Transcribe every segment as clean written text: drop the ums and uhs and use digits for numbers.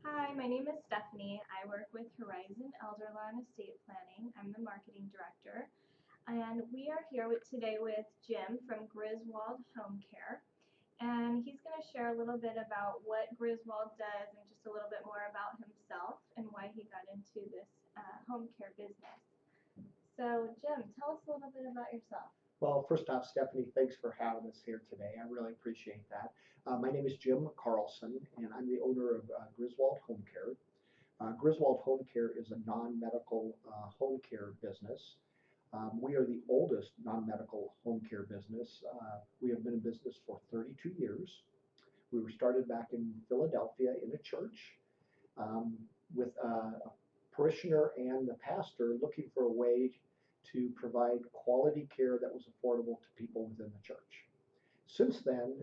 Hi, my name is Stephanie. I work with Horizon Elder Law and Estate Planning. I'm the marketing director. And we are here today with Jim from Griswold Home Care. And he's going to share a little bit about what Griswold does and just a little bit more about himself and why he got into this home care business. So, Jim, tell us a little bit about yourself. Well, first off, Stephanie, thanks for having us here today. I really appreciate that. My name is Jim Carlson, and I'm the owner of Griswold Home Care. Griswold Home Care is a non-medical home care business. We are the oldest non-medical home care business. We have been in business for 32 years. We were started back in Philadelphia in a church um, with a parishioner and the pastor looking for a way to provide quality care that was affordable to people within the church. Since then,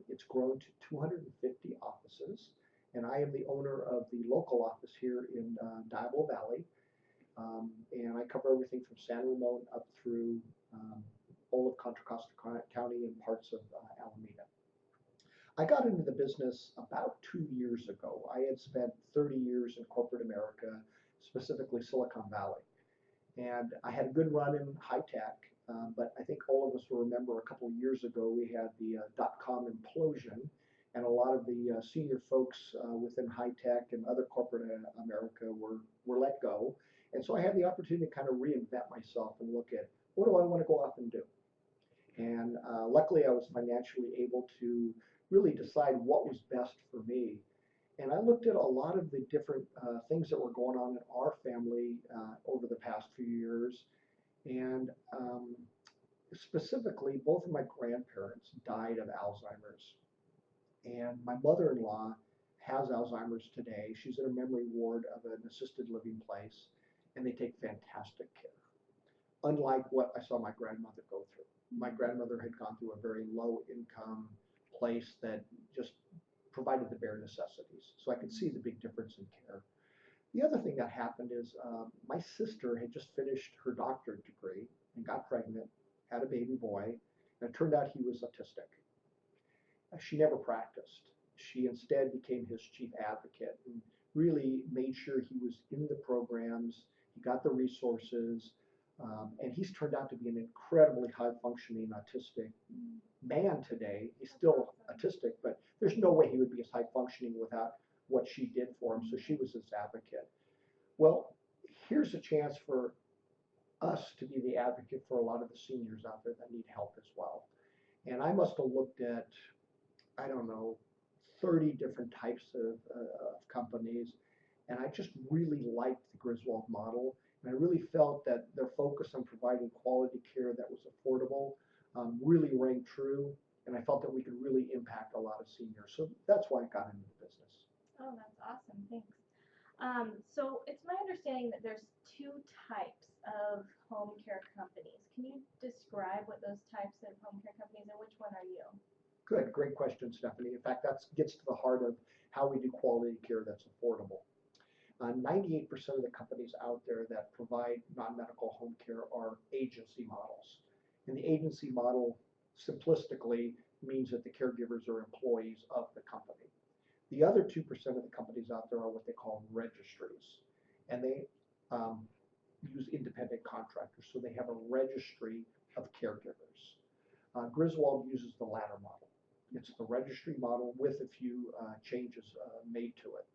it's grown to 250 offices, and I am the owner of the local office here in Diablo Valley, and I cover everything from San Ramon up through all of Contra Costa County and parts of Alameda. I got into the business about 2 years ago. I had spent 30 years in corporate America, specifically Silicon Valley. And I had a good run in high tech, but I think all of us will remember a couple of years ago we had the dot-com implosion, and a lot of the senior folks within high tech and other corporate America were let go. And so I had the opportunity to kind of reinvent myself and look at what do I want to go off and do. And luckily, I was financially able to really decide what was best for me. And I looked at a lot of the different things that were going on in our family over the past few years. And specifically, both of my grandparents died of Alzheimer's. And my mother in law has Alzheimer's today. She's in a memory ward of an assisted living place, and they take fantastic care, unlike what I saw my grandmother go through. My grandmother had gone through a very low income place that just provided the bare necessities. So I could see the big difference in care. The other thing that happened is my sister had just finished her doctorate degree and got pregnant, had a baby boy, and it turned out he was autistic. She never practiced. She instead became his chief advocate and really made sure he was in the programs, he got the resources, and he's turned out to be an incredibly high functioning autistic man today. He's still autistic, but there's no way he would be as high functioning without what she did for him. So she was his advocate. Well, here's a chance for us to be the advocate for a lot of the seniors out there that need help as well. And I must have looked at, I don't know, 30 different types of companies, and I just really liked the Griswold model. And I really felt that their focus on providing quality care that was affordable really rang true. And I felt that we could really impact a lot of seniors. So that's why I got into the business. Oh, that's awesome. Thanks. So it's my understanding that there's two types of home care companies. Can you describe what those types of home care companies and which one are you? Good, great question, Stephanie. In fact, that gets to the heart of how we do quality care that's affordable. 98% of the companies out there that provide non-medical home care are agency models. And the agency model, simplistically, means that the caregivers are employees of the company. The other 2% of the companies out there are what they call registries. And they use independent contractors. So they have a registry of caregivers. Griswold uses the latter model. It's the registry model with a few changes made to it.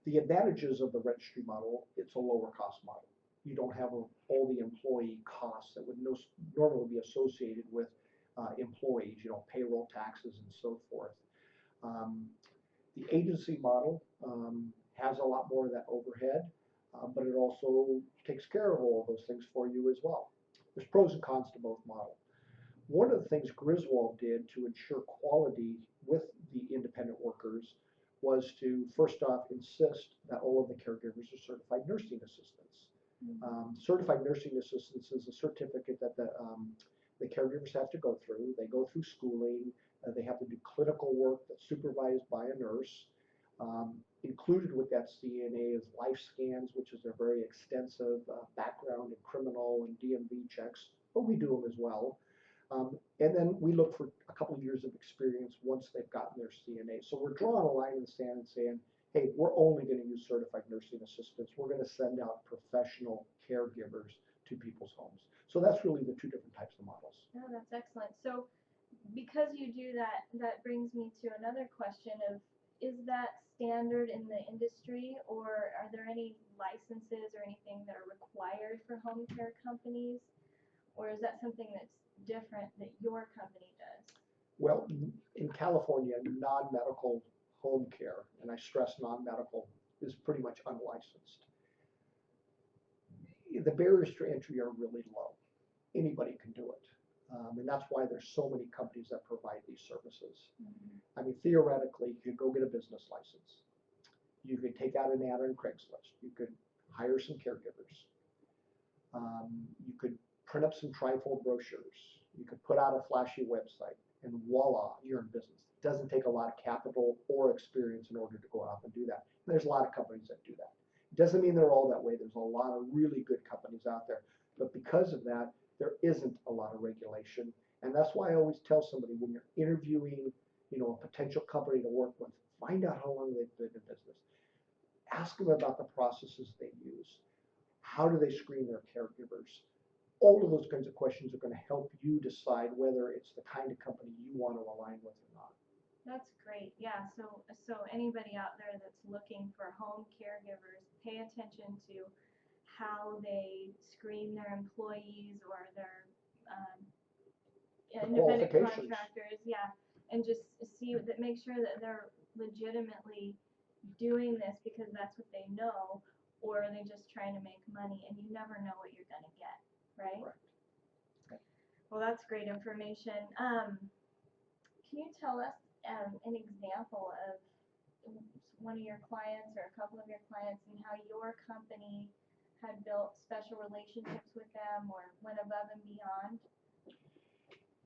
The advantages of the registry model, it's a lower cost model. You don't have all the employee costs that would normally be associated with employees, payroll taxes and so forth. Um, the agency model has a lot more of that overhead, but it also takes care of all of those things for you as well. There's pros and cons to both models. One of the things Griswold did to ensure quality with the independent workers was to first off insist that all of the caregivers are certified nursing assistants. Certified nursing assistants is a certificate that the caregivers have to go through. They go through schooling. They have to do clinical work that's supervised by a nurse. Included with that CNA is life scans, which is a very extensive background and criminal and DMV checks, but we do them as well. And then we look for a couple of years of experience once they've gotten their CNA. So we're drawing a line in the sand and saying, hey, we're only going to use certified nursing assistants. We're going to send out professional caregivers to people's homes. So that's really the two different types of models. Oh, that's excellent. So because you do that, that brings me to another question of, is that standard in the industry, or are there any licenses or anything that are required for home care companies? Or is that something that's different that your company does? Well, in California, non-medical home care, and I stress non-medical, is pretty much unlicensed. The barriers to entry are really low. Anybody can do it. And that's why there's so many companies that provide these services. I mean, theoretically, you could go get a business license. You could take out an ad on Craigslist. You could hire some caregivers. You could print up some trifold brochures. You could put out a flashy website, and voila, you're in business. It doesn't take a lot of capital or experience in order to go out and do that. And there's a lot of companies that do that. It doesn't mean they're all that way. There's a lot of really good companies out there. But because of that, there isn't a lot of regulation. And that's why I always tell somebody, when you're interviewing, a potential company to work with, find out how long they've been in business. Ask them about the processes they use. How do they screen their caregivers? All of those kinds of questions are going to help you decide whether it's the kind of company you want to align with or not. That's great. Yeah. So anybody out there that's looking for home caregivers, pay attention to how they screen their employees or their independent contractors. Yeah, and just see that, make sure that they're legitimately doing this because that's what they know, or are they just trying to make money? And you never know what you're gonna get, right? Right. Well, that's great information. Can you tell us an example of one of your clients or a couple of your clients and how your company had built special relationships with them or went above and beyond?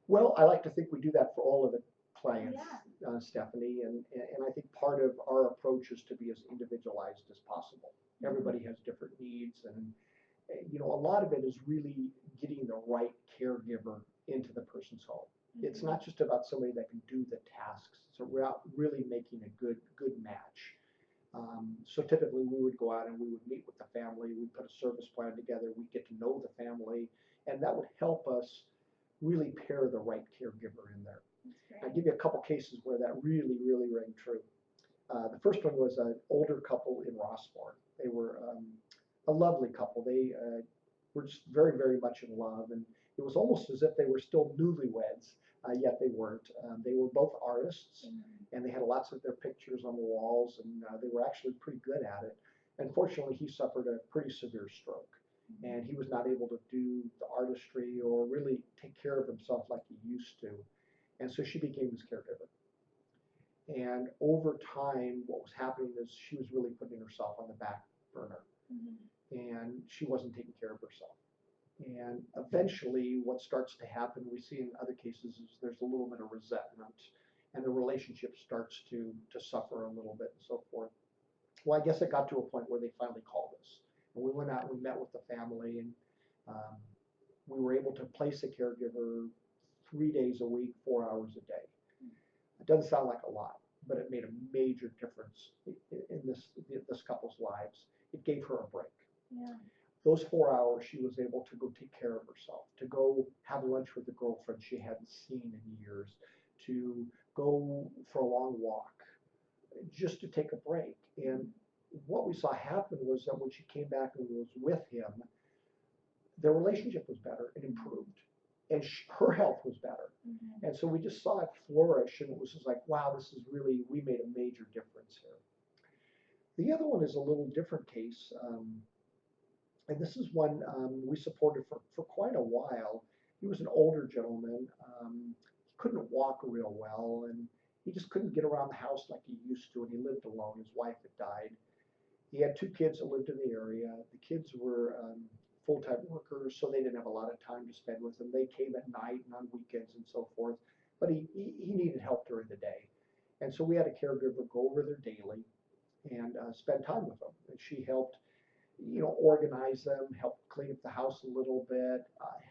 Well, I like to think we do that for all of the clients, Yeah. Stephanie, and I think part of our approach is to be as individualized as possible. Everybody has different needs, and a lot of it is really getting the right caregiver into the person's home. It's not just about somebody that can do the tasks. It's about really making a good match. So typically we would go out and we would meet with the family, we'd put a service plan together, we'd get to know the family, and that would help us really pair the right caregiver in there. I'll give you a couple cases where that really, really rang true. The first one was an older couple in Rossmore. They were a lovely couple. They were just very, very much in love, and it was almost as if they were still newlyweds, yet they weren't. They were both artists, and they had lots of their pictures on the walls, and they were actually pretty good at it. Unfortunately, he suffered a pretty severe stroke, and he was not able to do the artistry or really take care of himself like he used to. And so she became his caregiver. And over time, what was happening is she was really putting herself on the back burner, and she wasn't taking care of herself. And eventually, what starts to happen, we see in other cases, is there's a little bit of resentment, and the relationship starts to suffer a little bit and so forth. Well, I guess it got to a point where they finally called us. And we went out and we met with the family, and we were able to place a caregiver 3 days a week, 4 hours a day. It doesn't sound like a lot, but it made a major difference in this couple's lives. It gave her a break. Yeah. Those 4 hours, she was able to go take care of herself, to go have lunch with a girlfriend she hadn't seen in years, to go for a long walk, just to take a break. And what we saw happen was that when she came back and was with him, their relationship was better. It improved. And her health was better. And so we just saw it flourish, and it was just like, wow, this is really, we made a major difference here. The other one is a little different case. And this is one we supported for quite a while. He was an older gentleman. He couldn't walk real well, and he just couldn't get around the house like he used to, and he lived alone. His wife had died. He had 2 kids that lived in the area. The kids were full-time workers, so they didn't have a lot of time to spend with him. They came at night and on weekends and so forth, but he needed help during the day. And so we had a caregiver go over there daily and spend time with them. And she helped organize them, helped clean up the house a little bit,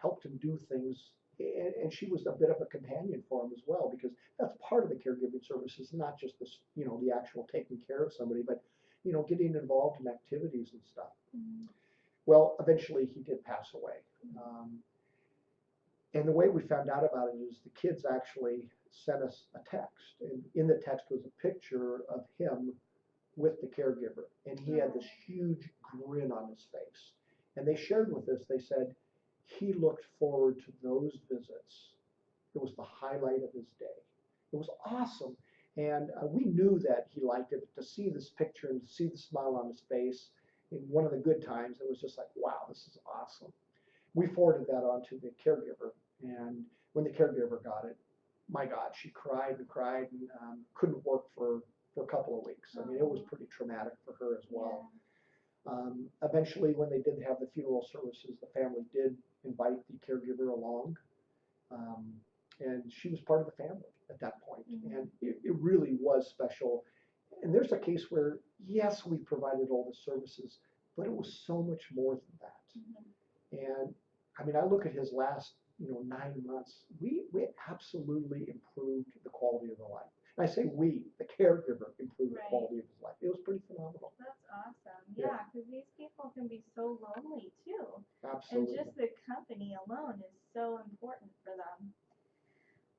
helped him do things and she was a bit of a companion for him as well, because that's part of the caregiving services, not just this, the actual taking care of somebody, but, getting involved in activities and stuff. Mhm. Well, eventually he did pass away. And the way we found out about it is the kids actually sent us a text, and in the text was a picture of him with the caregiver, and he had this huge grin on his face. And they shared with us, they said he looked forward to those visits. It was the highlight of his day. It was awesome. And we knew that he liked it, but to see this picture and to see the smile on his face in one of the good times, it was just like, wow, this is awesome. We forwarded that on to the caregiver, and when the caregiver got it, my God, she cried and cried and couldn't work for a couple of weeks. I mean, it was pretty traumatic for her as well. Eventually, when they did have the funeral services, the family did invite the caregiver along, and she was part of the family at that point. And it really was special. And there's a case where, yes, we provided all the services, but it was so much more than that. And I mean, I look at his last, 9 months. We absolutely improved the quality of the life. And I say we, the caregiver, improved the quality of his life. It was pretty phenomenal. That's awesome. Yeah, because these people can be so lonely too. Absolutely. And just the company alone is so important for them.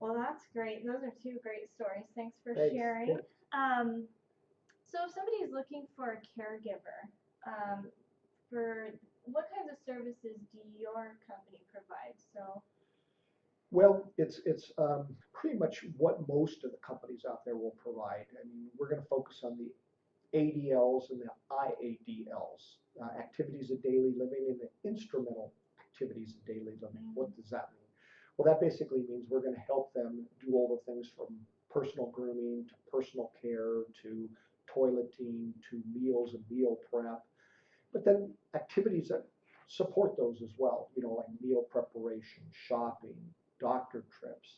Well, that's great. Those are two great stories. Thanks for sharing. So if somebody is looking for a caregiver, for what kinds of services do your company provide? Well, it's pretty much what most of the companies out there will provide. I mean, we're going to focus on the ADLs and the IADLs, activities of daily living, and the instrumental activities of daily living. What does that mean? Well, that basically means we're going to help them do all the things from personal grooming to personal care to toileting to meals and meal prep. But then activities that support those as well, like meal preparation, shopping, doctor trips.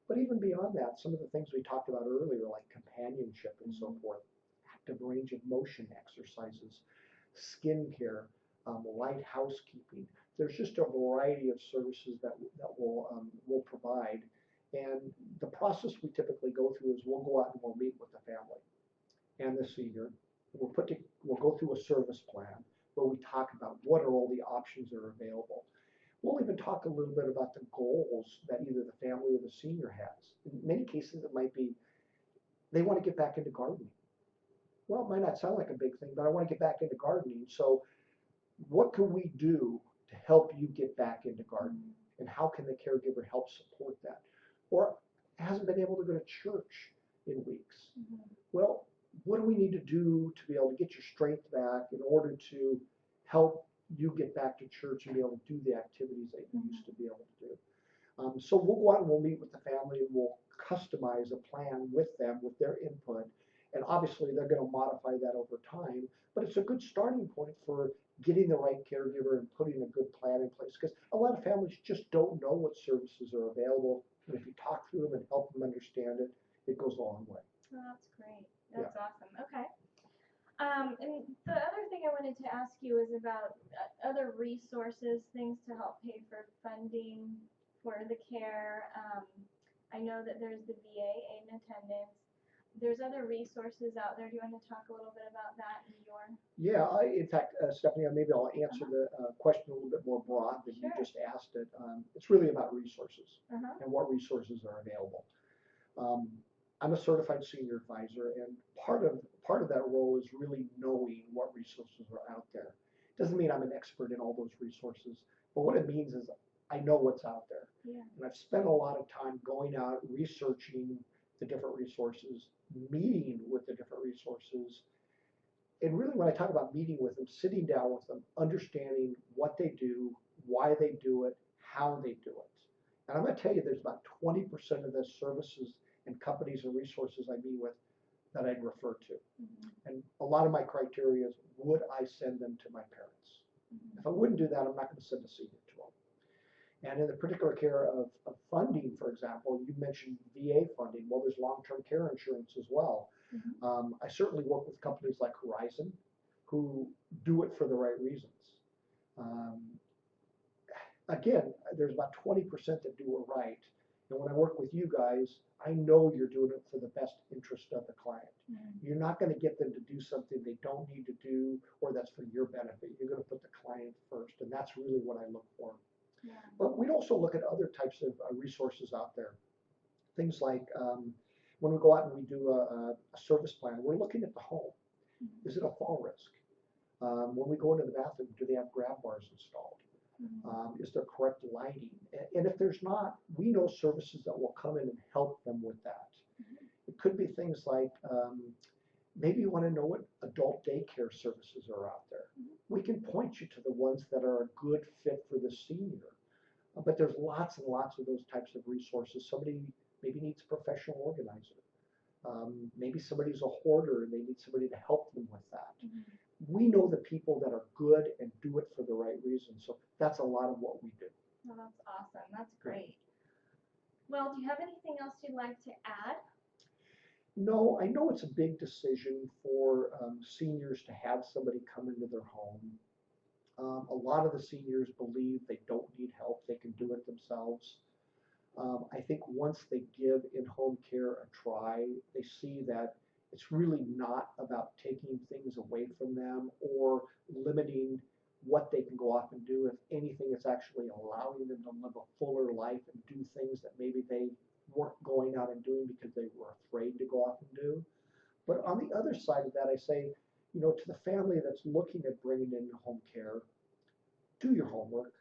But even beyond that, some of the things we talked about earlier, like companionship and so forth, active range of motion exercises, skincare, light housekeeping. There's just a variety of services that we'll provide. And the process we typically go through is we'll go out and we'll meet with the family and the senior. We'll go through a service plan where we talk about what are all the options that are available. We'll even talk a little bit about the goals that either the family or the senior has. In many cases, it might be they want to get back into gardening. Well, it might not sound like a big thing, but I want to get back into gardening. So what can we do to help you get back into gardening? And how can the caregiver help support that? Or hasn't been able to go to church in weeks. Well, what do we need to do to be able to get your strength back in order to help you get back to church and be able to do the activities that you used to be able to do? So we'll go out and we'll meet with the family and we'll customize a plan with them, with their input. And obviously they're going to modify that over time, but it's a good starting point for getting the right caregiver and putting a good plan in place, because a lot of families just don't know what services are available. And if you talk through them and help them understand it, it goes a long way. Oh, that's great. That's awesome. Okay. And the other thing I wanted to ask you is about other resources, things to help pay for funding for the care. I know that there's the VA aid and attendance. There's other resources out there. Do you want to talk a little bit about that in your? Yeah, in fact, Stephanie, maybe I'll answer the question a little bit more broad than you just asked it. It's really about resources and what resources are available. I'm a certified senior advisor, and part of that role is really knowing what resources are out there. It doesn't mean I'm an expert in all those resources, but what it means is I know what's out there. And I've spent a lot of time going out, researching the different resources, meeting with the different resources. And really, when I talk about meeting with them, sitting down with them, understanding what they do, why they do it, how they do it. And I'm going to tell you, there's about 20% of the services and companies and resources I meet with that I'd refer to. And a lot of my criteria is, would I send them to my parents? If I wouldn't do that, I'm not going to send a senior to them. And in the particular care of funding, for example, you mentioned VA funding. Well, there's long-term care insurance as well. I certainly work with companies like Horizon who do it for the right reasons. Again, there's about 20% that do it right. And when I work with you guys, I know you're doing it for the best interest of the client. You're not going to get them to do something they don't need to do or that's for your benefit. You're going to put the client first, and that's really what I look for. Yeah. But we'd also look at other types of resources out there. Things like when we go out and we do a service plan, we're looking at the home. Is it a fall risk? When we go into the bathroom, do they have grab bars installed? Is there correct lighting? And if there's not, we know services that will come in and help them with that. It could be things like maybe you want to know what adult daycare services are out there. We can point you to the ones that are a good fit for the senior. But there's lots and lots of those types of resources. Somebody maybe needs a professional organizer. Maybe somebody's a hoarder and they need somebody to help them with that. We know the people that are good and do it for the right reason. So that's a lot of what we do. Well, that's awesome. That's great. Well, do you have anything else you'd like to add? No, I know it's a big decision for seniors to have somebody come into their home. A lot of the seniors believe they don't need help, they can do it themselves. I think once they give in-home care a try, they see that it's really not about taking things away from them or limiting what they can go off and do. If anything, it's actually allowing them to live a fuller life and do things that maybe they weren't going out and doing because they were afraid to go off and do. But on the other side of that, I say, to the family that's looking at bringing in home care, do your homework.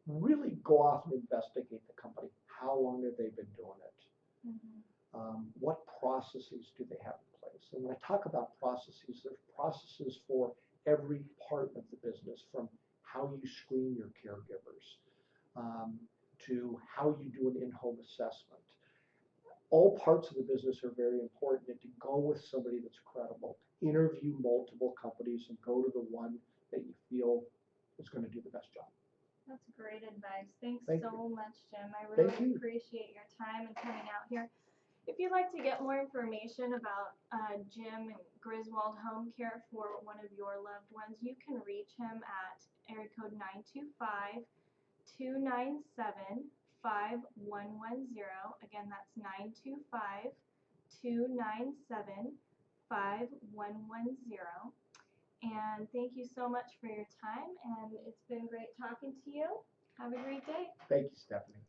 Really go off and investigate the company. How long have they been doing it? What processes do they have in place? And when I talk about processes, there's processes for every part of the business, from how you screen your caregivers to how you do an in-home assessment. All parts of the business are very important, and to go with somebody that's credible. Interview multiple companies and go to the one that you feel is going to do the best job. That's great advice. Thanks Thank so you. much, Jim. I Thank really you. appreciate your time and coming out here. If you'd like to get more information about Jim and Griswold Home Care for one of your loved ones, you can reach him at area code 925-297-5110. Again, that's 925-297-5110. And thank you so much for your time, and it's been great talking to you. Have a great day. Thank you, Stephanie.